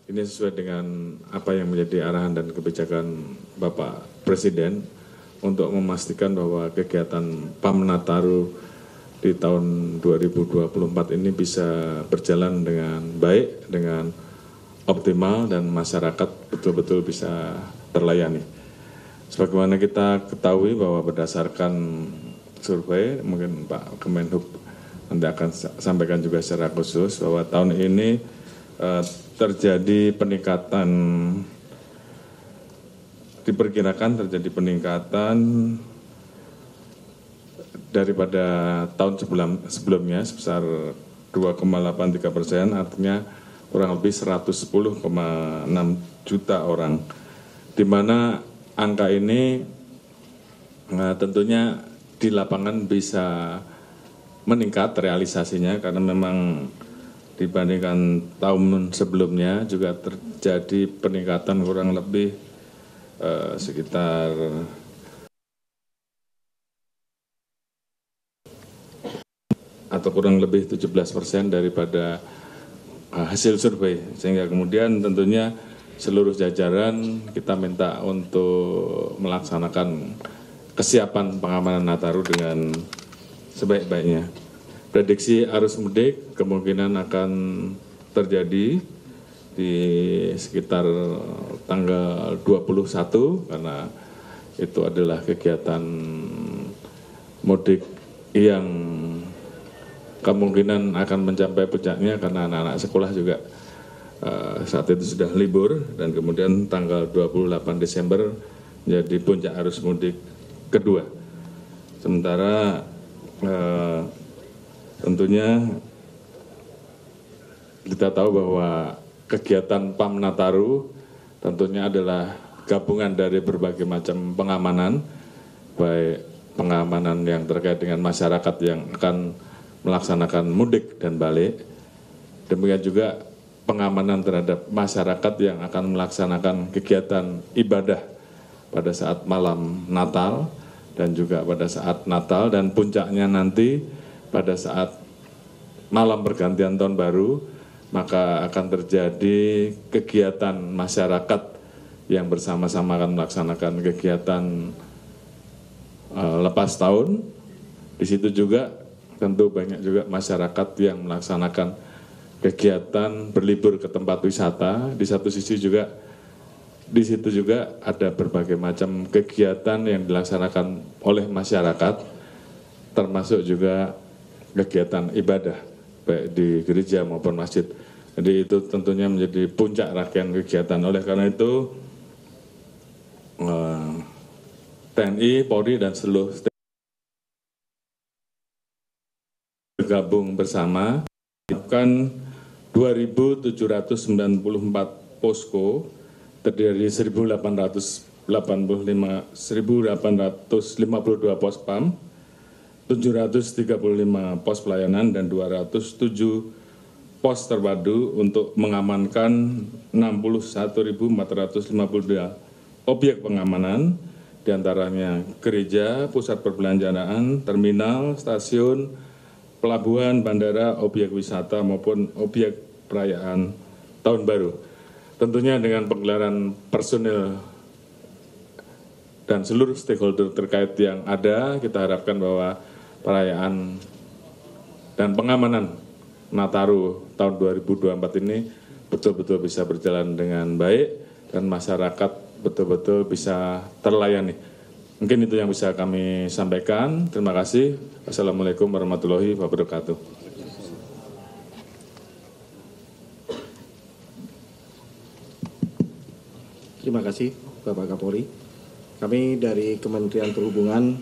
ini sesuai dengan apa yang menjadi arahan dan kebijakan Bapak Presiden untuk memastikan bahwa kegiatan PAM Nataru di tahun 2024 ini bisa berjalan dengan baik, dengan optimal, dan masyarakat betul-betul bisa terlayani. Sebagaimana kita ketahui bahwa berdasarkan survei, mungkin Pak Kemenhub nanti akan sampaikan juga secara khusus bahwa tahun ini terjadi peningkatan, diperkirakan terjadi peningkatan daripada tahun sebelumnya sebesar 2,83%, artinya kurang lebih 110,6 juta orang, di mana angka ini tentunya di lapangan bisa meningkat realisasinya karena memang dibandingkan tahun sebelumnya juga terjadi peningkatan kurang lebih sekitar atau kurang lebih 17% daripada hasil survei, sehingga kemudian tentunya seluruh jajaran kita minta untuk melaksanakan kesiapan pengamanan Nataru dengan sebaik-baiknya. Prediksi arus mudik kemungkinan akan terjadi di sekitar tanggal 21 karena itu adalah kegiatan mudik yang kemungkinan akan mencapai puncaknya karena anak-anak sekolah juga saat itu sudah libur, dan kemudian tanggal 28 Desember menjadi puncak arus mudik kedua. Sementara tentunya kita tahu bahwa kegiatan PAM Nataru tentunya adalah gabungan dari berbagai macam pengamanan, baik pengamanan yang terkait dengan masyarakat yang akan melaksanakan mudik dan balik, demikian juga pengamanan terhadap masyarakat yang akan melaksanakan kegiatan ibadah pada saat malam Natal dan juga pada saat Natal, dan puncaknya nanti pada saat malam pergantian tahun baru, maka akan terjadi kegiatan masyarakat yang bersama-sama akan melaksanakan kegiatan lepas tahun. Di situ juga tentu banyak juga masyarakat yang melaksanakan kegiatan berlibur ke tempat wisata. Di satu sisi juga di situ juga ada berbagai macam kegiatan yang dilaksanakan oleh masyarakat, termasuk juga kegiatan ibadah baik di gereja maupun masjid. Jadi itu tentunya menjadi puncak rangkaian kegiatan. Oleh karena itu TNI, Polri, dan seluruh bergabung bersama menyiapkan 2.794 posko terdiri dari 1.852 pos PAM, 735 pos pelayanan, dan 207 pos terpadu untuk mengamankan 61.452 objek pengamanan, diantaranya gereja, pusat perbelanjaan, terminal, stasiun, pelabuhan, bandara, objek wisata maupun objek perayaan Tahun Baru. Tentunya dengan penggelaran personil dan seluruh stakeholder terkait yang ada, kita harapkan bahwa perayaan dan pengamanan Nataru tahun 2024 ini betul-betul bisa berjalan dengan baik dan masyarakat betul-betul bisa terlayani. Mungkin itu yang bisa kami sampaikan. Terima kasih. Wassalamualaikum warahmatullahi wabarakatuh. Terima kasih Bapak Kapolri. Kami dari Kementerian Perhubungan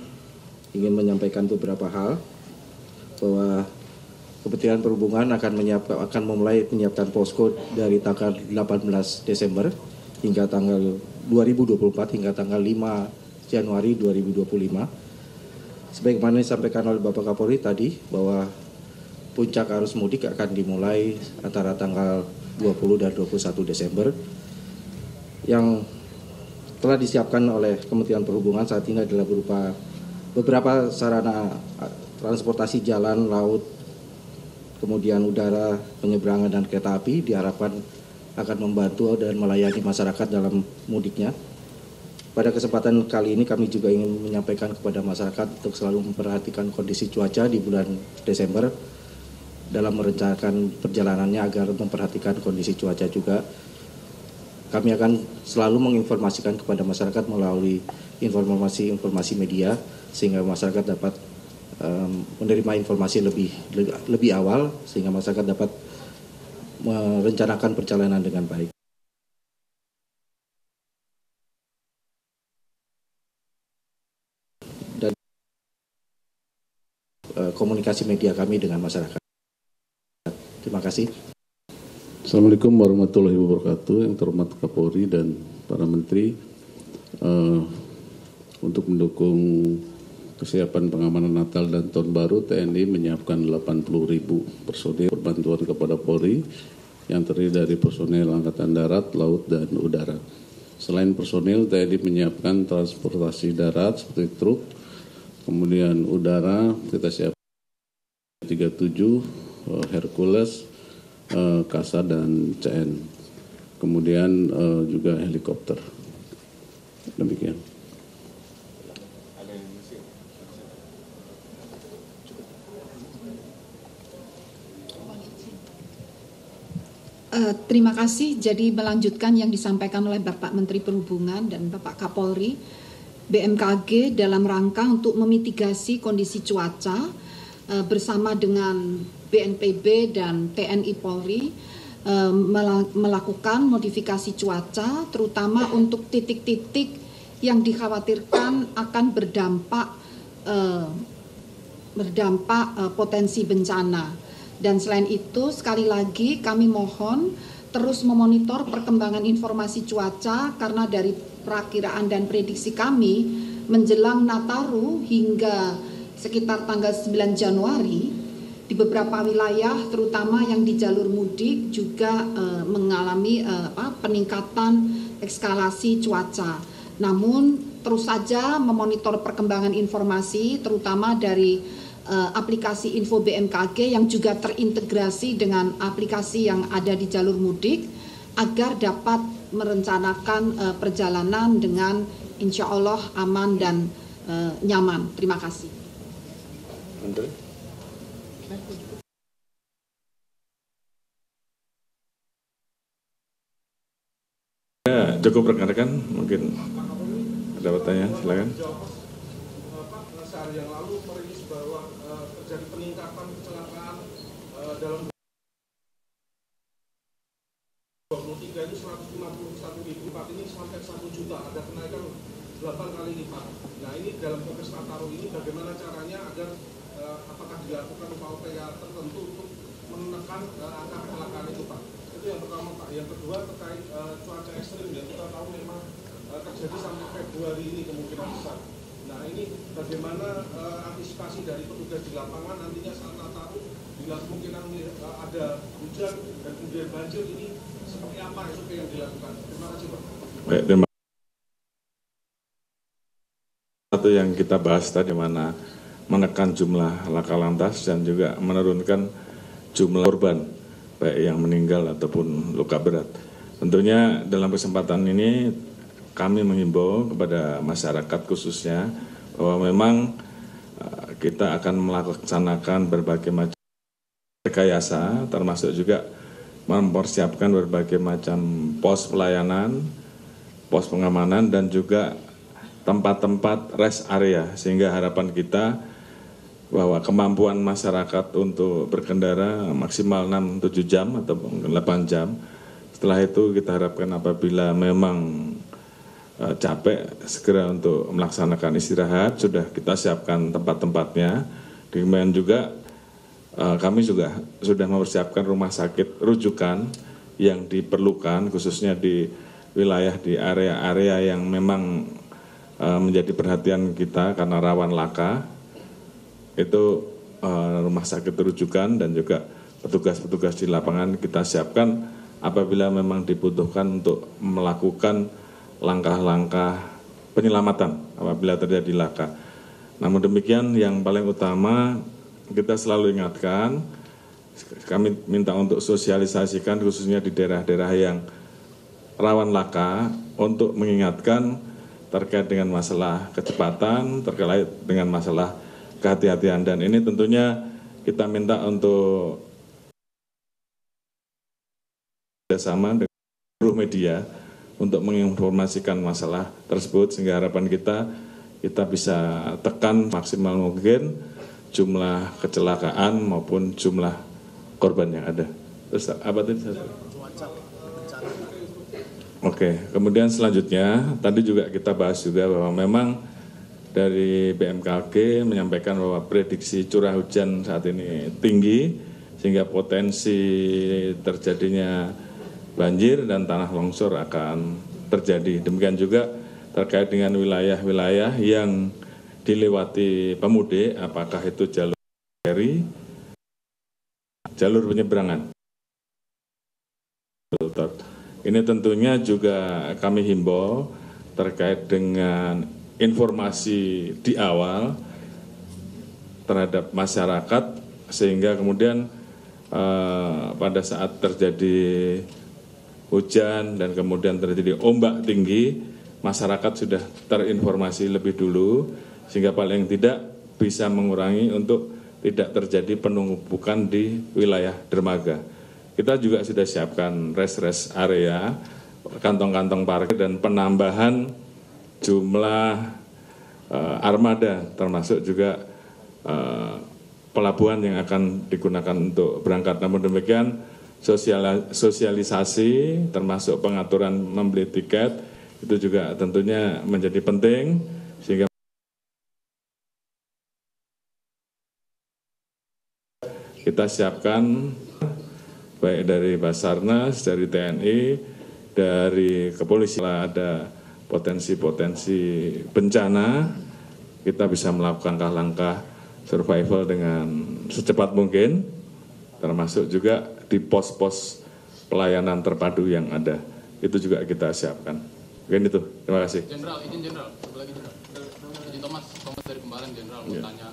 ingin menyampaikan beberapa hal, bahwa Kementerian Perhubungan akan memulai menyiapkan posko dari tanggal 18 Desember hingga tanggal 2024 hingga tanggal 5 Januari 2025. Sebagaimana disampaikan oleh Bapak Kapolri tadi, bahwa puncak arus mudik akan dimulai antara tanggal 20 dan 21 Desember. Yang telah disiapkan oleh Kementerian Perhubungan saat ini adalah berupa beberapa sarana transportasi jalan, laut, kemudian udara, penyeberangan, dan kereta api. Diharapkan akan membantu dan melayani masyarakat dalam mudiknya. Pada kesempatan kali ini kami juga ingin menyampaikan kepada masyarakat untuk selalu memperhatikan kondisi cuaca di bulan Desember dalam merencanakan perjalanannya agar memperhatikan kondisi cuaca juga. Kami akan selalu menginformasikan kepada masyarakat melalui informasi media sehingga masyarakat dapat menerima informasi lebih awal sehingga masyarakat dapat merencanakan perjalanan dengan baik. Dan komunikasi media kami dengan masyarakat. Terima kasih. Assalamualaikum warahmatullahi wabarakatuh. Yang terhormat Kapolri dan para menteri, untuk mendukung kesiapan pengamanan Natal dan Tahun Baru, TNI menyiapkan 80.000 personil bantuan kepada Polri yang terdiri dari personil Angkatan Darat, Laut, dan Udara. Selain personil, TNI menyiapkan transportasi darat seperti truk, kemudian udara kita siapkan 37 Hercules, Kasa dan CN, kemudian juga helikopter. Demikian. Terima kasih. Jadi melanjutkan yang disampaikan oleh Bapak Menteri Perhubungan dan Bapak Kapolri, BMKG dalam rangka untuk memitigasi kondisi cuaca bersama dengan BNPB dan TNI Polri melakukan modifikasi cuaca terutama untuk titik-titik yang dikhawatirkan akan berdampak potensi bencana. Dan selain itu sekali lagi kami mohon terus memonitor perkembangan informasi cuaca karena dari perakiraan dan prediksi kami menjelang Nataru hingga sekitar tanggal 9 Januari di beberapa wilayah terutama yang di jalur mudik juga mengalami peningkatan eskalasi cuaca. Namun terus saja memonitor perkembangan informasi terutama dari aplikasi info BMKG yang juga terintegrasi dengan aplikasi yang ada di jalur mudik agar dapat merencanakan perjalanan dengan insya Allah aman dan nyaman. Terima kasih. Ya, cukup rekan-rekan, mungkin ada pertanyaan, silakan. Sehari yang lalu merilis bahwa terjadi peningkatan kecelakaan dalam 23 ini 151.000, Pak, ini sampai 1 juta, ada kenaikan 8 kali lipat. Nah ini dalam konteks Nataru ini bagaimana caranya agar apakah dilakukan upaya tertentu untuk menekan angka kecelakaan itu, Pak? Itu yang pertama, Pak. Yang kedua terkait cuaca ekstrim yang kita tahu memang terjadi sampai Februari ini kemungkinan besar. Nah ini bagaimana antisipasi dari petugas di lapangan nantinya saat Nataru bila kemungkinan ada hujan dan kemudian banjir ini seperti apa SOP yang dilakukan? Terima kasih, Pak. Baik, terima kasih. Satu yang kita bahas tadi mana menekan jumlah laka lantas dan juga menurunkan jumlah korban baik yang meninggal ataupun luka berat. Tentunya dalam kesempatan ini kami menghimbau kepada masyarakat khususnya bahwa memang kita akan melaksanakan berbagai macam rekayasa termasuk juga mempersiapkan berbagai macam pos pelayanan, pos pengamanan dan juga tempat-tempat rest area sehingga harapan kita bahwa kemampuan masyarakat untuk berkendara maksimal 6-7 jam atau 8 jam. Setelah itu kita harapkan apabila memang capek segera untuk melaksanakan istirahat, sudah kita siapkan tempat-tempatnya. Demikian juga kami juga sudah mempersiapkan rumah sakit rujukan yang diperlukan khususnya di wilayah di area-area yang memang menjadi perhatian kita karena rawan laka. Itu rumah sakit rujukan dan juga petugas-petugas di lapangan kita siapkan apabila memang dibutuhkan untuk melakukan langkah-langkah penyelamatan apabila terjadi laka. Namun demikian yang paling utama kita selalu ingatkan kami minta untuk sosialisasikan khususnya di daerah-daerah yang rawan laka untuk mengingatkan terkait dengan masalah kecepatan, terkait dengan masalah kehati-hatian. Dan ini tentunya kita minta untuk bersama dengan seluruh media untuk menginformasikan masalah tersebut, sehingga harapan kita bisa tekan maksimal mungkin jumlah kecelakaan maupun jumlah korban yang ada. Terus apa tadi? Oke, kemudian selanjutnya tadi juga kita bahas juga bahwa memang dari BMKG menyampaikan bahwa prediksi curah hujan saat ini tinggi sehingga potensi terjadinya banjir dan tanah longsor akan terjadi. Demikian juga terkait dengan wilayah-wilayah yang dilewati pemudik, apakah itu jalur feri, jalur penyeberangan. Ini tentunya juga kami himbau terkait dengan informasi di awal terhadap masyarakat, sehingga kemudian pada saat terjadi hujan dan kemudian terjadi ombak tinggi, masyarakat sudah terinformasi lebih dulu, sehingga paling tidak bisa mengurangi untuk tidak terjadi penumpukan di wilayah dermaga. Kita juga sudah siapkan rest area, kantong-kantong parkir dan penambahan jumlah armada, termasuk juga pelabuhan yang akan digunakan untuk berangkat. Namun demikian sosialisasi termasuk pengaturan membeli tiket itu juga tentunya menjadi penting, sehingga kita siapkan baik dari Basarnas, dari TNI, dari kepolisian. Ada potensi-potensi bencana, kita bisa melakukan langkah survival dengan secepat mungkin, termasuk juga di pos-pos pelayanan terpadu yang ada. Itu juga kita siapkan. Mungkin itu, terima kasih. Jenderal, izin Jenderal, satu lagi Jenderal. Izin Thomas dari Kembaran Jenderal mau tanya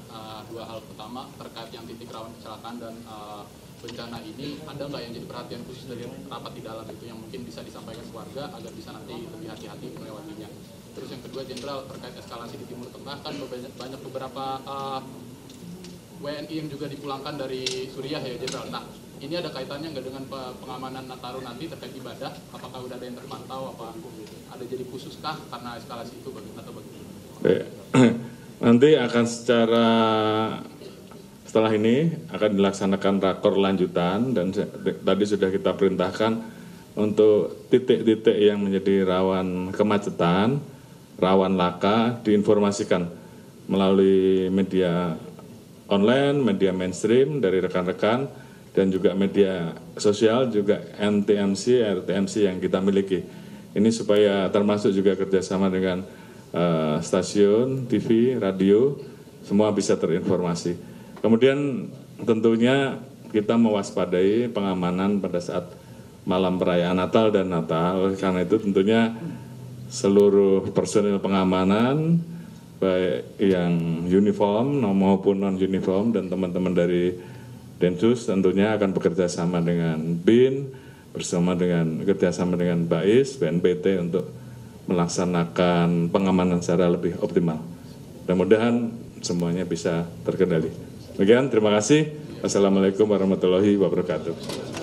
dua hal. Pertama terkait yang titik rawan kecelakaan dan bencana ini, ada nggak yang jadi perhatian khusus dari rapat di dalam itu yang mungkin bisa disampaikan ke warga agar bisa nanti lebih hati-hati melewatinya. Terus yang kedua Jenderal, terkait eskalasi di Timur Tengah, kan banyak beberapa WNI yang juga dipulangkan dari Suriah ya Jenderal. Nah, ini ada kaitannya nggak dengan pengamanan Nataru nanti terkait ibadah? Apakah udah ada yang terpantau? Apa ada jadi khususkah karena eskalasi itu atau bagaimana? Nanti akan setelah ini akan dilaksanakan rakor lanjutan, dan tadi sudah kita perintahkan untuk titik-titik yang menjadi rawan kemacetan, rawan laka, diinformasikan melalui media online, media mainstream dari rekan-rekan, dan juga media sosial, juga NTMC, RTMC yang kita miliki. Ini supaya termasuk juga kerjasama dengan stasiun, TV, radio, semua bisa terinformasi. Kemudian tentunya kita mewaspadai pengamanan pada saat malam perayaan Natal dan Natal. Karena itu tentunya seluruh personil pengamanan, baik yang uniform maupun non-uniform dan teman-teman dari Densus tentunya akan bekerja sama dengan BIN, kerjasama dengan BAIS, BNPT untuk melaksanakan pengamanan secara lebih optimal. Mudah-mudahan semuanya bisa terkendali. Demikian, terima kasih. Wassalamualaikum warahmatullahi wabarakatuh.